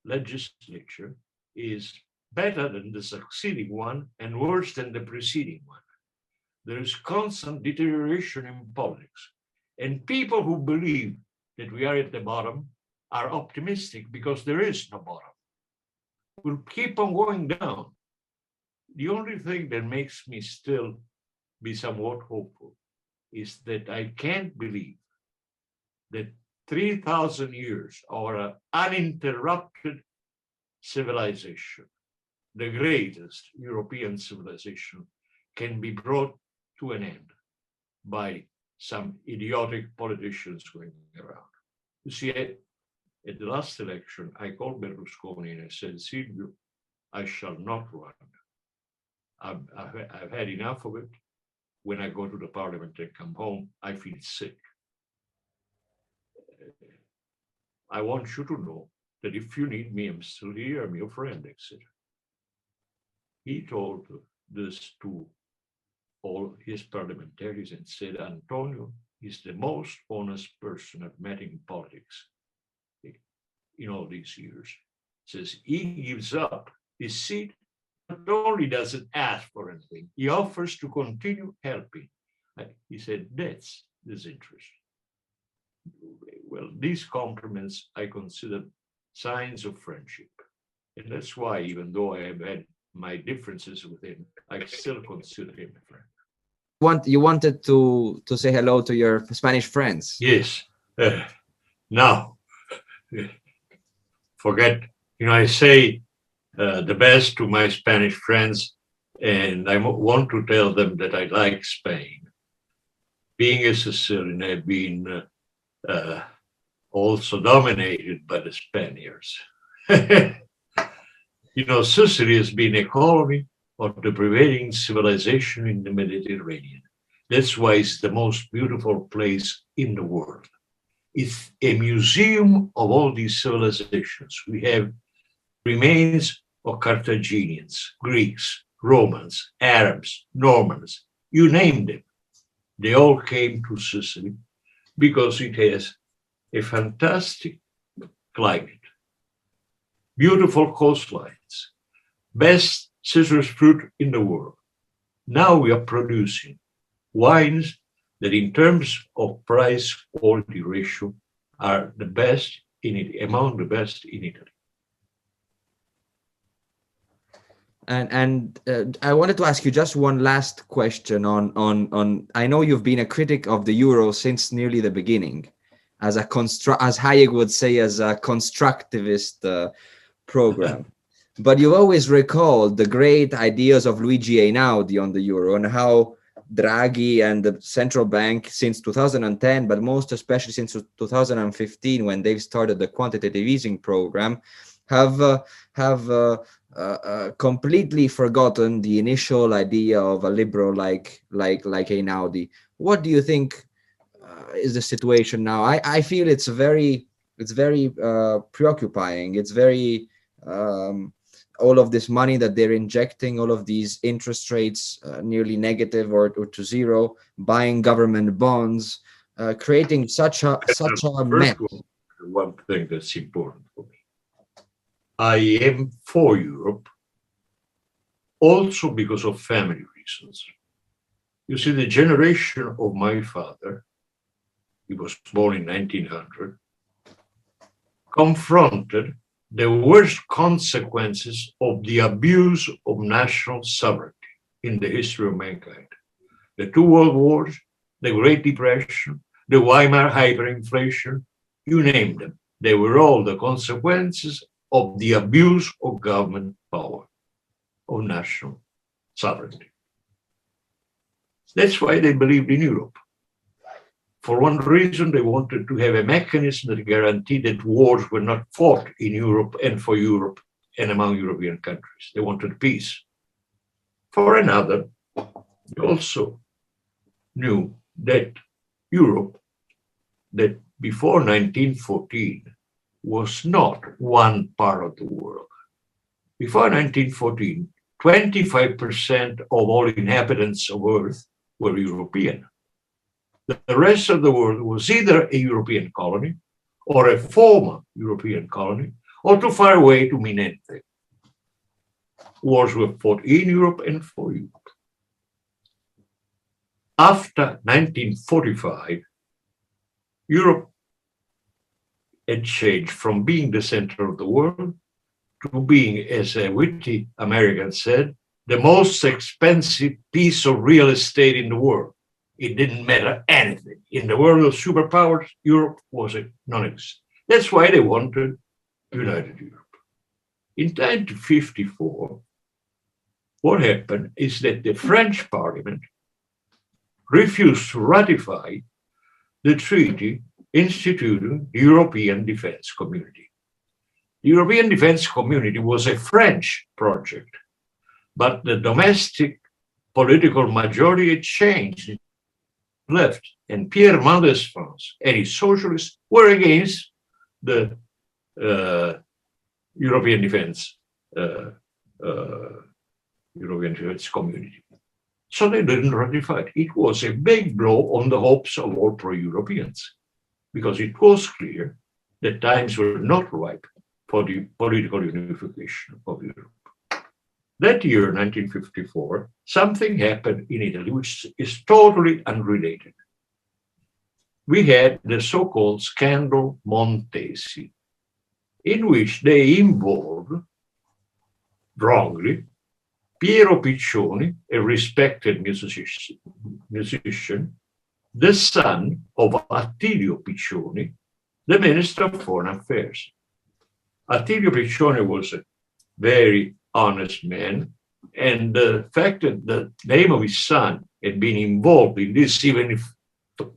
legislature is better than the succeeding one and worse than the preceding one. There is constant deterioration in politics. And people who believe that we are at the bottom are optimistic because there is no bottom. We'll keep on going down. The only thing that makes me still be somewhat hopeful is that I can't believe that 3,000 years of an uninterrupted civilization, the greatest European civilization, can be brought to an end by some idiotic politicians going around. You see, at the last election, I called Berlusconi and I said, Silvio, I shall not run. I've had enough of it. When I go to the parliament and come home, I feel sick. I want you to know that if you need me, I'm still here, I'm your friend, etc. He told this to all his parliamentarians and said, Antonio is the most honest person I've met in politics in all these years. Says he gives up his seat, not only doesn't ask for anything, he offers to continue helping. He said, that's disinterest. Well, these compliments I consider signs of friendship. And that's why, even though I have had my differences with him, I still consider him a friend. You wanted to say hello to your Spanish friends? Yes. Now, forget, I say the best to my Spanish friends, and I want to tell them that I like Spain. Being a Sicilian, I've been also dominated by the Spaniards. Sicily has been a colony of the prevailing civilization in the Mediterranean. That's why it's the most beautiful place in the world. It's a museum of all these civilizations. We have remains of Carthaginians, Greeks, Romans, Arabs, Normans, you name them. They all came to Sicily because it has a fantastic climate, beautiful coastlines, best citrus fruit in the world. Now we are producing wines that in terms of price-quality ratio are the best in it, among the best in Italy. And I wanted to ask you just one last question on I know you've been a critic of the euro since nearly the beginning, as Hayek would say, as a constructivist program. But you've always recalled the great ideas of Luigi Einaudi on the euro and how Draghi and the central bank since 2010, but most especially since 2015, when they've started the quantitative easing program, have completely forgotten the initial idea of a liberal like Einaudi. What do you think is the situation now? I feel it's very preoccupying. It's very all of this money that they're injecting, all of these interest rates nearly negative or to zero, buying government bonds, creating such a mess. One thing that's important for me. I am for Europe also because of family reasons. You see, the generation of my father, he was born in 1900, confronted the worst consequences of the abuse of national sovereignty in the history of mankind. The two world wars, the Great Depression, the Weimar hyperinflation, you name them. They were all the consequences of the abuse of government power, of national sovereignty. That's why they believed in Europe. For one reason, they wanted to have a mechanism that guaranteed that wars were not fought in Europe and for Europe and among European countries. They wanted peace. For another, they also knew that Europe, that before 1914, was not one part of the world. Before 1914, 25% of all inhabitants of Earth were European. The rest of the world was either a European colony or a former European colony or too far away to mean anything. Wars were fought in Europe and for Europe. After 1945, Europe had changed from being the center of the world to being, as a witty American said, the most expensive piece of real estate in the world. It didn't matter anything. In the world of superpowers, Europe was a non-existent. That's why they wanted United Europe. In 1954, what happened is that the French Parliament refused to ratify the treaty instituting the European Defense Community. The European Defense Community was a French project, but the domestic political majority had changed, left, and Pierre Mendès France and his socialists were against the European Defense Community. So they didn't ratify it. It was a big blow on the hopes of all pro-Europeans, because it was clear that times were not ripe for the political unification of Europe. That year, 1954, something happened in Italy which is totally unrelated. We had the so-called scandal Montesi, in which they involved, wrongly, Piero Piccioni, a respected musician, the son of Attilio Piccioni, the Minister of Foreign Affairs. Attilio Piccioni was a very honest man, and the fact that the name of his son had been involved in this, even if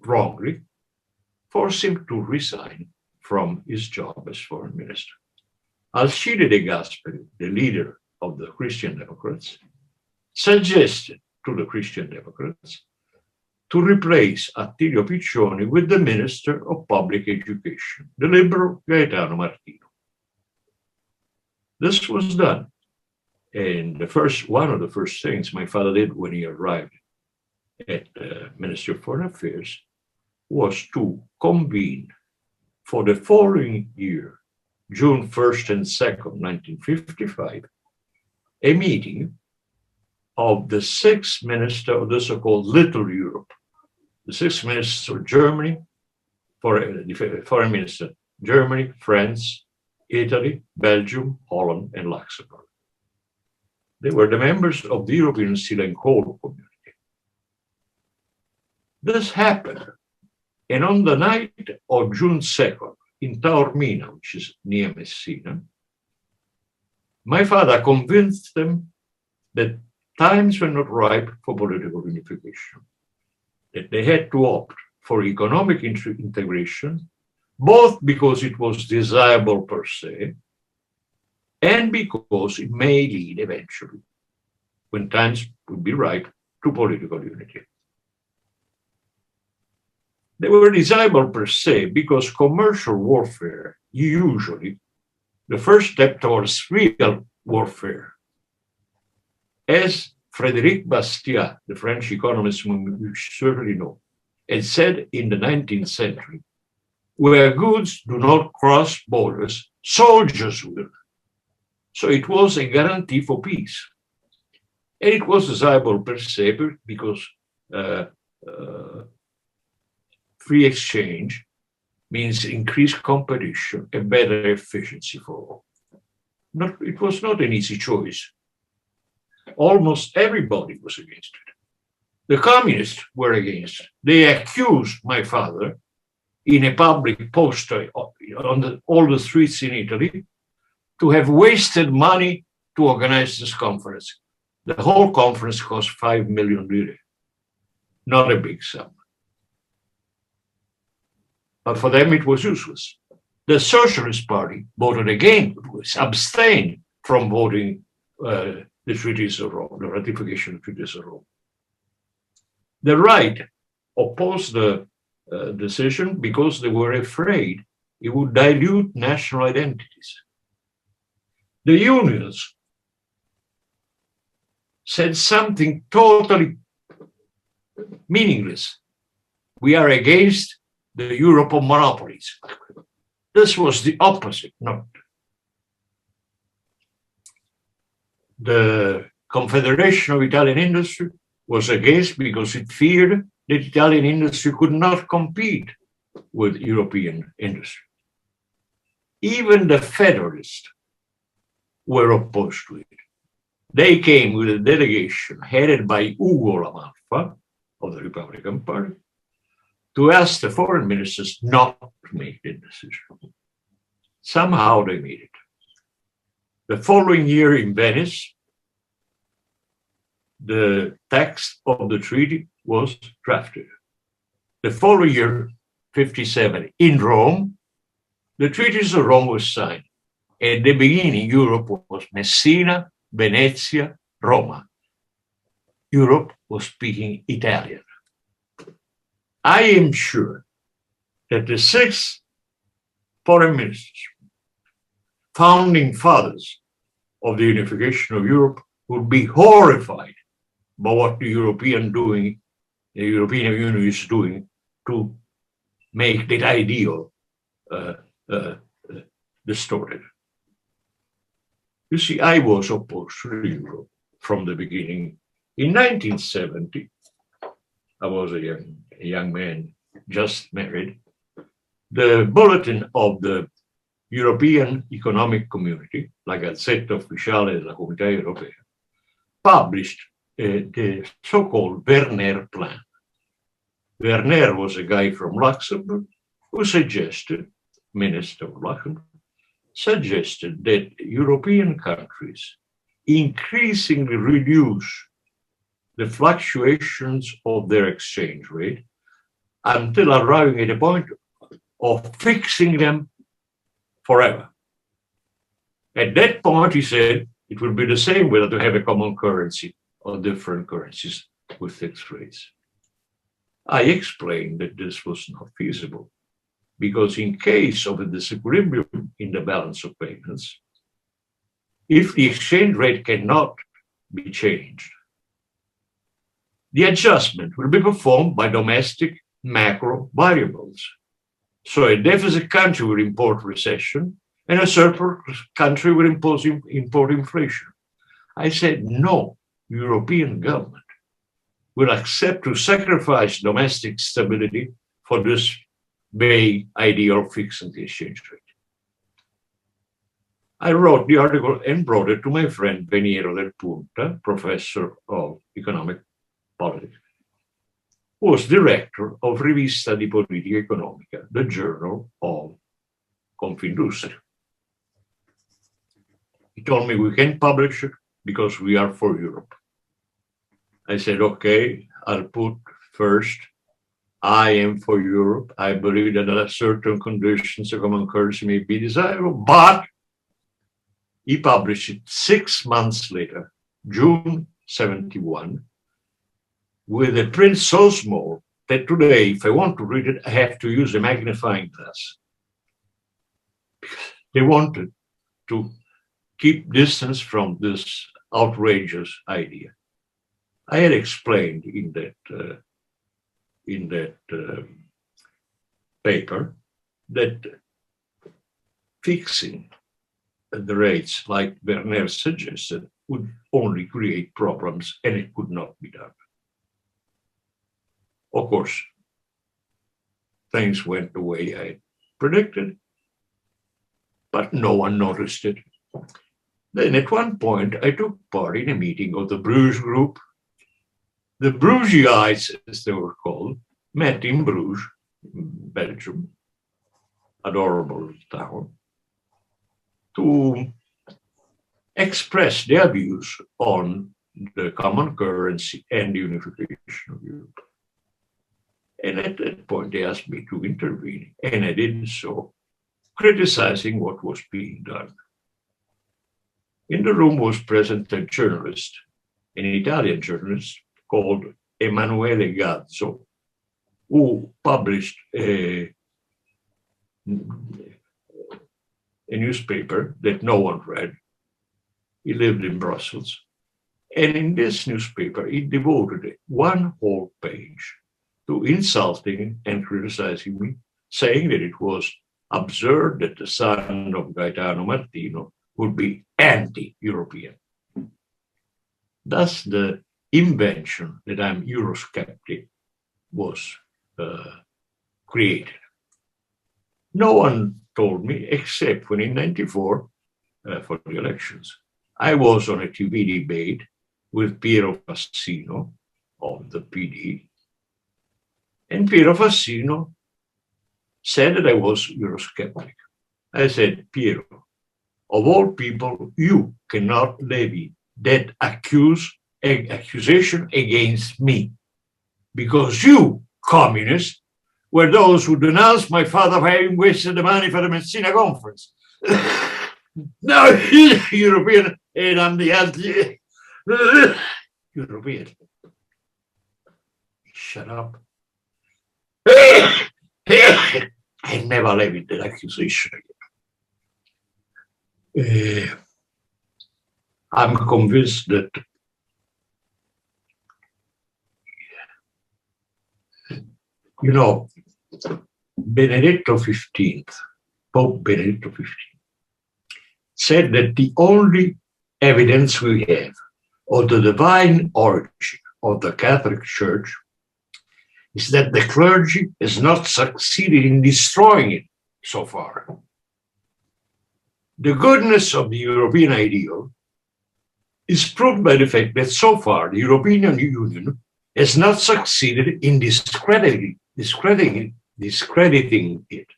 wrongly, forced him to resign from his job as foreign minister. Alcide De Gasperi, the leader of the Christian Democrats, suggested to the Christian Democrats to replace Attilio Piccioni with the Minister of Public Education, the liberal Gaetano Martino. This was done. And one of the first things my father did when he arrived at the Ministry of Foreign Affairs was to convene for the following year, June 1st and 2nd, 1955, a meeting of the six ministers of the so-called Little Europe, the six ministers of Germany, foreign minister, Germany, France, Italy, Belgium, Holland, and Luxembourg. They were the members of the European Steel and Coal Community. This happened, and on the night of June 2nd, in Taormina, which is near Messina, my father convinced them that times were not ripe for political unification, that they had to opt for economic integration, both because it was desirable per se, and because it may lead eventually, when times would be ripe, to political unity. They were desirable per se because commercial warfare, usually the first step towards real warfare. As Frédéric Bastiat, the French economist whom you certainly know, had said in the 19th century, where goods do not cross borders, soldiers will. So it was a guarantee for peace. And it was desirable per se because free exchange means increased competition and better efficiency for all. It was not an easy choice. Almost everybody was against it. The communists were against it. They accused my father in a public poster on all the streets in Italy to have wasted money to organize this conference. The whole conference cost 5 million lire. Not a big sum. But for them, it was useless. The Socialist Party voted again, abstained from voting the treaties of Rome, the ratification of the treaties of Rome. The right opposed the decision because they were afraid it would dilute national identities. The unions said something totally meaningless. We are against the Europe of monopolies. This was the opposite note. The Confederation of Italian Industry was against because it feared that Italian industry could not compete with European industry. Even the Federalists were opposed to it. They came with a delegation headed by Ugo La Malfa of the Republican Party to ask the foreign ministers not to make the decision. Somehow they made it. The following year in Venice, the text of the treaty was drafted. The following year, 57, in Rome, the treaties of Rome was signed. At the beginning, Europe was Messina, Venezia, Roma. Europe was speaking Italian. I am sure that the 6 foreign ministers, founding fathers of the unification of Europe, would be horrified by what the European Union is doing to make that ideal distorted. You see, I was opposed to Europe from the beginning. In 1970, I was a young man, just married. The bulletin of the European Economic Community, la Gazzetta Ufficiale della Comunità Europea, published the so-called Werner Plan. Werner was a guy from Luxembourg who suggested, Minister of Luxembourg, suggested that European countries increasingly reduce the fluctuations of their exchange rate until arriving at a point of fixing them forever. At that point, he said, it will be the same whether to have a common currency or different currencies with fixed rates. I explained that this was not feasible because in case of a disequilibrium in the balance of payments, if the exchange rate cannot be changed, the adjustment will be performed by domestic macro variables. So a deficit country will import recession and a surplus country will import inflation. I said, no European government will accept to sacrifice domestic stability for this vague idea of fixing the exchange rate. I wrote the article and brought it to my friend Veniero del Punta, professor of economic politics, who was director of Rivista di Politica Economica, the journal of Confindustria. He told me we can't publish it because we are for Europe. I said, okay, I'll put first, I am for Europe. I believe that under certain conditions, a common currency may be desirable, but he published it 6 months later, June 71, with a print so small that today, if I want to read it, I have to use a magnifying glass. Because they wanted to keep distance from this outrageous idea. I had explained in that paper that fixing the rates like Werner suggested would only create problems and it could not be done. Of course, things went the way I predicted, but no one noticed it. Then at one point, I took part in a meeting of the Bruges group. The Brugesites, as they were called, met in Bruges, Belgium, adorable town, to expressed their views on the common currency and the unification of Europe. And at that point, they asked me to intervene, and I did so, criticizing what was being done. In the room was present a journalist, an Italian journalist called Emanuele Gazzo, who published a newspaper that no one read. He lived in Brussels. And in this newspaper, he devoted one whole page to insulting and criticizing me, saying that it was absurd that the son of Gaetano Martino would be anti-European. Thus, the invention that I'm Eurosceptic was created. No one told me, except when in '94, for the elections, I was on a TV debate with Piero Fassino of the PD, and Piero Fassino said that I was Eurosceptic. I said, Piero, of all people, you cannot levy that accusation against me, because you, communists, were those who denounced my father for having wasted the money for the Messina conference. Now he's European, and I'm the anti-European. Shut up. I never levied that accusation again. I'm convinced that Benedetto XV, Pope Benedetto XV, said that the only evidence we have of the divine origin of the Catholic Church is that the clergy has not succeeded in destroying it so far. The goodness of the European ideal is proved by the fact that so far the European Union has not succeeded in discrediting it.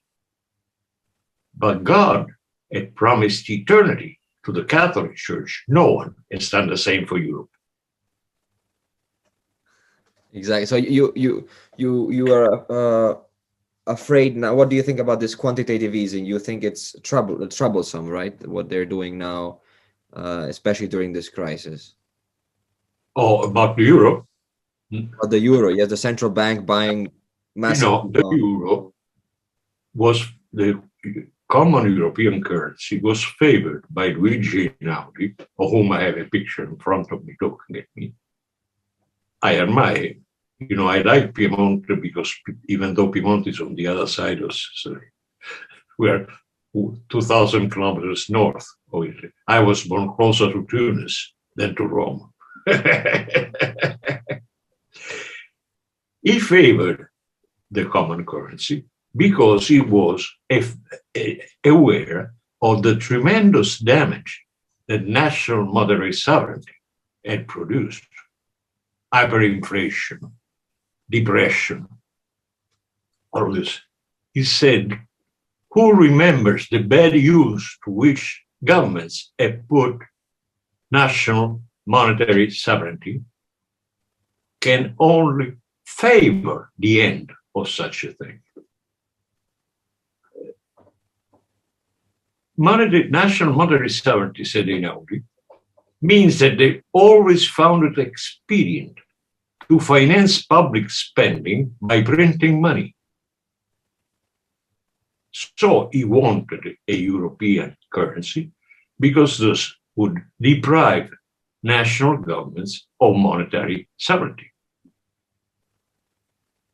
But God had promised eternity to the Catholic Church. No one has done the same for Europe. Exactly. So you are afraid now. What do you think about this quantitative easing? You think it's troublesome, right? What they're doing now, especially during this crisis. Oh, about the euro? About the euro, yes, the central bank buying massive. The euro was the common European currency, was favored by Luigi Einaudi, of whom I have a picture in front of me looking at me. I admire him. I like Piemonte because even though Piemonte is on the other side of Sicily, we're 2,000 kilometers north of Italy. I was born closer to Tunis than to Rome. He favored the common currency because he was aware of the tremendous damage that national monetary sovereignty had produced. Hyperinflation, depression, all this. He said, who remembers the bad use to which governments have put national monetary sovereignty can only favor the end of such a thing. National monetary sovereignty, said Einaudi, means that they always found it expedient to finance public spending by printing money. So he wanted a European currency because this would deprive national governments of monetary sovereignty.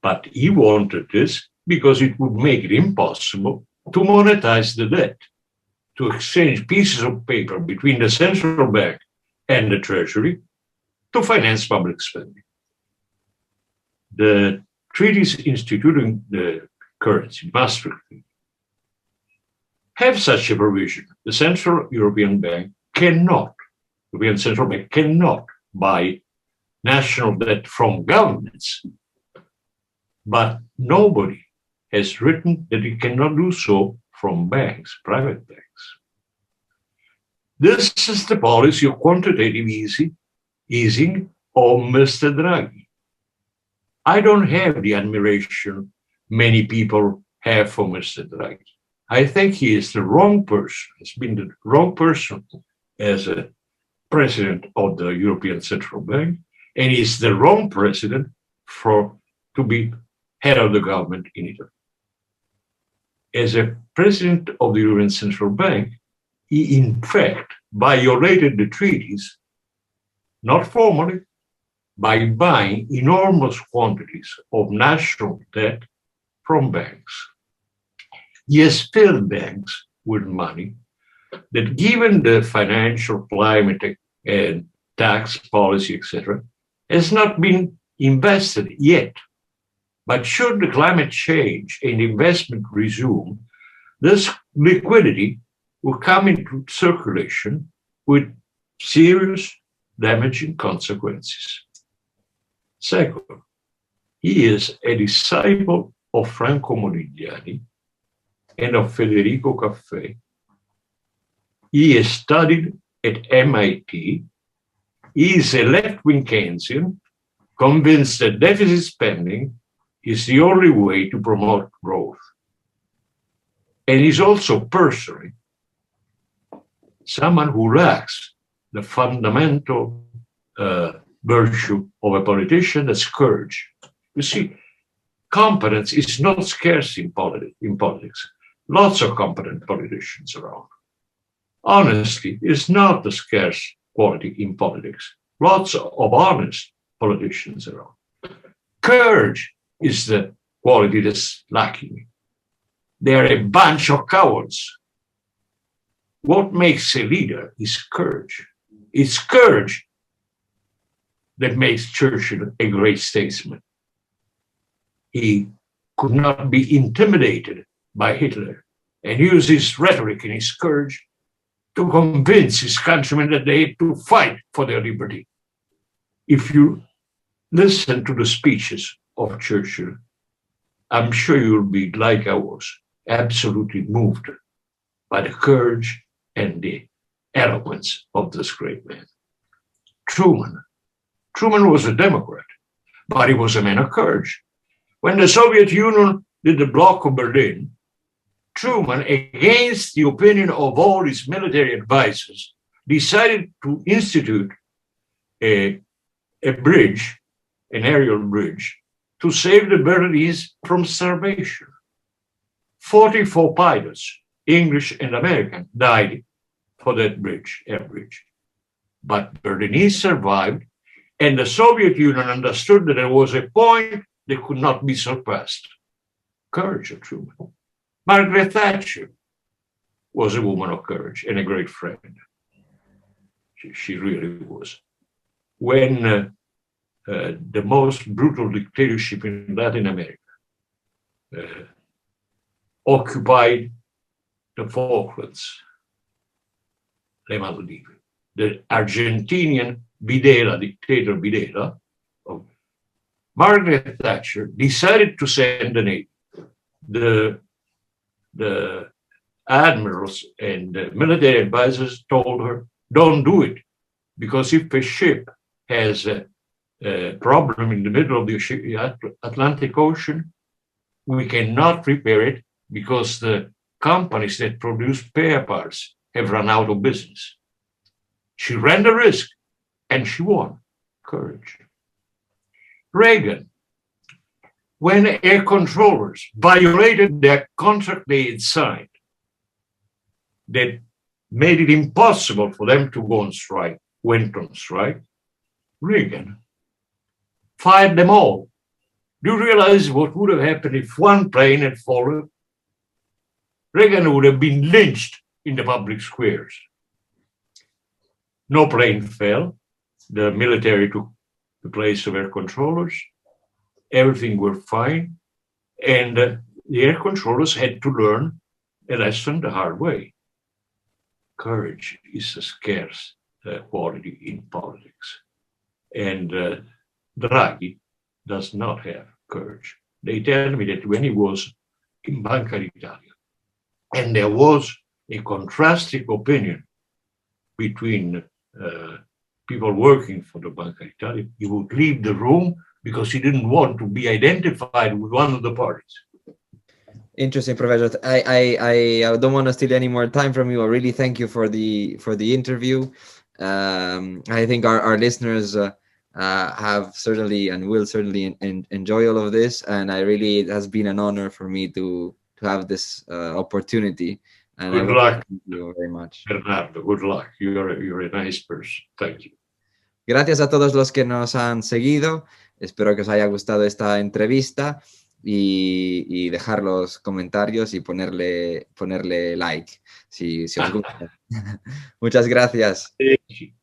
But he wanted this because it would make it impossible to monetize the debt, to exchange pieces of paper between the central bank and the treasury to finance public spending. The treaties instituting the currency, Maastricht, have such a provision. The Central European Bank cannot, European Central Bank cannot buy national debt from governments, but nobody has written that it cannot do so from banks, private banks. This is the policy of quantitative easing of Mr. Draghi. I don't have the admiration many people have for Mr. Draghi. I think he is the wrong person, has been the wrong person as a president of the European Central Bank, and he's the wrong president to be head of the government in Italy. As a president of the European Central Bank, he in fact violated the treaties, not formally, by buying enormous quantities of national debt from banks. He has filled banks with money that, given the financial climate and tax policy, etc., has not been invested yet. But should the climate change and investment resume, this liquidity will come into circulation with serious damaging consequences. Second, he is a disciple of Franco Modigliani and of Federico Caffè. He has studied at MIT. He is a left-wing Keynesian, convinced that deficit spending is the only way to promote growth. And he's also personally someone who lacks the fundamental virtue of a politician, that's courage. You see, competence is not scarce in politics. Lots of competent politicians around. Honesty is not a scarce quality in politics. Lots of honest politicians around. Courage is the quality that's lacking. They're a bunch of cowards. What makes a leader is courage. It's courage that makes Churchill a great statesman. He could not be intimidated by Hitler and used his rhetoric and his courage to convince his countrymen that they had to fight for their liberty. If you listen to the speeches of Churchill, I'm sure you'll be, like I was, absolutely moved by the courage and the eloquence of this great man. Truman was a Democrat, but he was a man of courage. When the Soviet Union did the block of Berlin, Truman, against the opinion of all his military advisors, decided to institute a bridge, an aerial bridge, to save the Berlinese from starvation. 44 pilots, English and American, died for that air bridge. But Berlinese survived, and the Soviet Union understood that there was a point that could not be surpassed. Courage of Truman. Margaret Thatcher was a woman of courage and a great friend. She really was. When the most brutal dictatorship in Latin America occupied the Falklands, le Maldives, the Argentinian dictator Videla, Margaret Thatcher decided to send an aid. The admirals and the military advisors told her, don't do it, because if a ship has a problem in the middle of the Atlantic Ocean, we cannot repair it because the companies that produce spare parts have run out of business. She ran the risk and she won. Courage. Reagan, when air controllers violated their contract they had signed, that made it impossible for them to go on strike, went on strike, Reagan fired them all. Do you realize what would have happened if one plane had fallen? Reagan would have been lynched in the public squares. No plane fell. The military took the place of air controllers. Everything were fine. And the air controllers had to learn a lesson the hard way. Courage is a scarce quality in politics. And Draghi does not have courage. They tell me that when he was in Banca d'Italia, and there was a contrasting opinion between people working for the Banca Italia, he would leave the room because he didn't want to be identified with one of the parties. Interesting, Professor. I don't want to steal any more time from you. I really thank you for the interview. I think our listeners have certainly and will certainly enjoy all of this, and it has been an honor for me to have this opportunity. And Good luck. Thank you very much. Bernardo, good luck. You're a nice person. Thank you. Gracias a todos los que nos han seguido. Espero que os haya gustado esta entrevista y dejar los comentarios y ponerle like si os gusta. Muchas gracias. Sí.